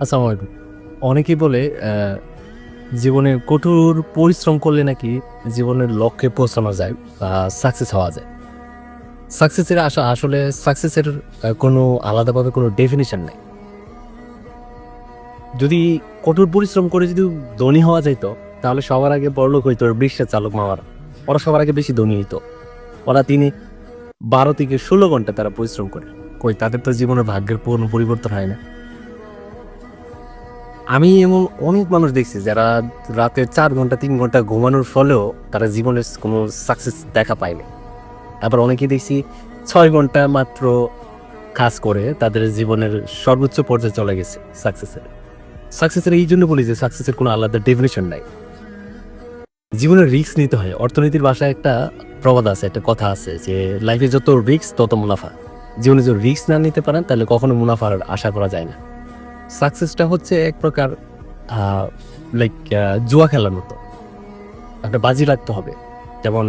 আসসালামু আলাইকুম। অনেকেই বলে জীবনে কঠোর পরিশ্রম করলে নাকি জীবনের লক্ষ্যে পৌঁছানো যায় বা সাকসেস হওয়া যায়। সাকসেসের আসলে সাকসেসের কোনো আলাদাভাবে কোনো ডেফিনিশন নাই। যদি কঠোর পরিশ্রম করে যদি ধনী হওয়া যাইত, তাহলে সবার আগে বড়লোক হইতো রিক্সা চালক মামারা। ওরা সবার আগে বেশি ধনী হইতো। ওরা 12 থেকে 16 ঘন্টা তারা পরিশ্রম করে। কই তাদের তো জীবনের ভাগ্যের কোনো পরিবর্তন হয় না। আমি এমন অনেক মানুষ দেখছি যারা রাতে 4 ঘন্টা 3 ঘন্টা ঘুমানোর ফলেও তারা জীবনের কোনো সাকসেস দেখা পায়নি। আবার অনেকেই দেখছি 6 ঘন্টা মাত্র কাজ করে তাদের জীবনের সর্বোচ্চ পর্যায়ে চলে গেছে সাকসেসের। সাকসেসের এই জন্য বলি যে সাকসেসের কোনো আলাদা ডেফিনিশন নাই। জীবনের রিস্ক নিতে হয়। অর্থনীতির ভাষায় একটা প্রবাদ আছে, একটা কথা আছে যে লাইফে যত রিস্ক তত মুনাফা। জীবনে যদি রিস্ক না নিতে পারেন তাহলে কখনো মুনাফার আশা করা যায় না। সাকসেসটা হচ্ছে এক প্রকার লাইক জুয়া খেলার মতো। একটা বাজি রাখতে হবে। যেমন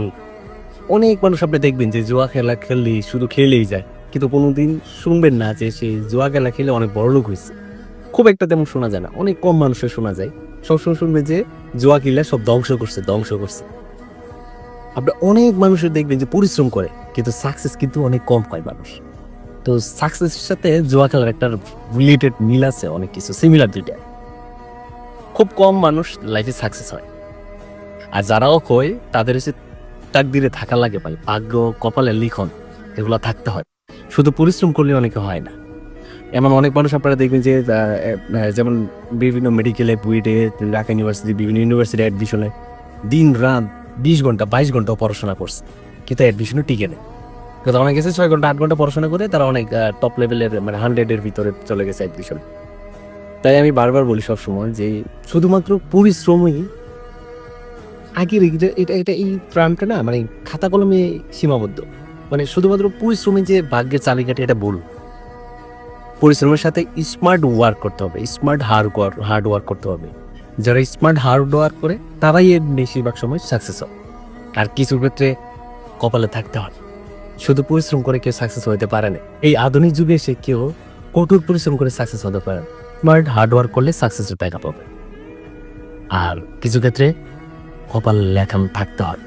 অনেক মানুষ আপনি দেখবেন যে জুয়া খেলা খেললেই শুধু খেলেই যায়, কিন্তু কোনোদিন শুনবেন না যে সে জুয়া খেলা খেলে অনেক বড়লোক হয়েছে। খুব একটা তেমন শোনা যায় না, অনেক কম মানুষের শোনা যায়। সবসময় শুনবেন যে জুয়া খেলে সব ধ্বংস করছে ধ্বংস করছে। আপনি অনেক মানুষের দেখবেন যে পরিশ্রম করে কিন্তু সাকসেস কিন্তু অনেক কম পায় মানুষ। তো সাকসেসের সাথে জুয়া খেলার একটা রিলেটেড মিল আছে, অনেক কিছু সিমিলার দুইটা। খুব কম মানুষ লাইফে সাকসেস হয়, আর যারাও হয় তাদের হচ্ছে তাকদিরে থাকা লাগে, ভাই ভাগ্য কপালে লিখন এগুলো থাকতে হয়। শুধু পরিশ্রম করলে অনেকে হয় না। এমন অনেক মানুষ আপনারা দেখবেন যে যেমন বিভিন্ন মেডিকেলে বুয়েটে, ঢাকা ইউনিভার্সিটি, বিভিন্ন ইউনিভার্সিটি অ্যাডমিশনে দিন রাত 20 ঘন্টা 22 ঘন্টাও পড়াশোনা করছে, কিন্তু অ্যাডমিশনও টিকে নেই। কিন্তু অনেক গেছে 6 ঘন্টা 8 ঘন্টা পড়াশোনা করে তারা অনেক টপ লেভেলের মানে 100-এর ভিতরে চলে গেছে অ্যাডমিশন। তাই আমি বারবার বলি সবসময় যে শুধুমাত্র পরিশ্রমই আগের এটা এটা এই ট্রামটা না মানে খাতা কলমে সীমাবদ্ধ। মানে শুধুমাত্র পরিশ্রমী যে ভাগ্যের চাবিকাঠি এটা ভুল। পরিশ্রমের সাথে স্মার্ট ওয়ার্ক করতে হবে, স্মার্ট হার্ড ওয়ার্ক করতে হবে। যারা স্মার্ট হার্ড ওয়ার্ক করে তারাই এর বেশিরভাগ সময় সাকসেস হয়। আর কিছু ক্ষেত্রে কপালে থাকতে হয়। শুধু পরিশ্রম করে কেউ সাকসেস হতে পারে না। এই আধুনিক যুগে এসে কেউ কঠোর পরিশ্রম করে সাকসেস হতে পারে না। স্মার্ট হার্ড ওয়ার্ক করলে সাকসেসের ব্যাকআপ হবে। আর কিছু ক্ষেত্রে কপাল লেখান থাকতে হয়।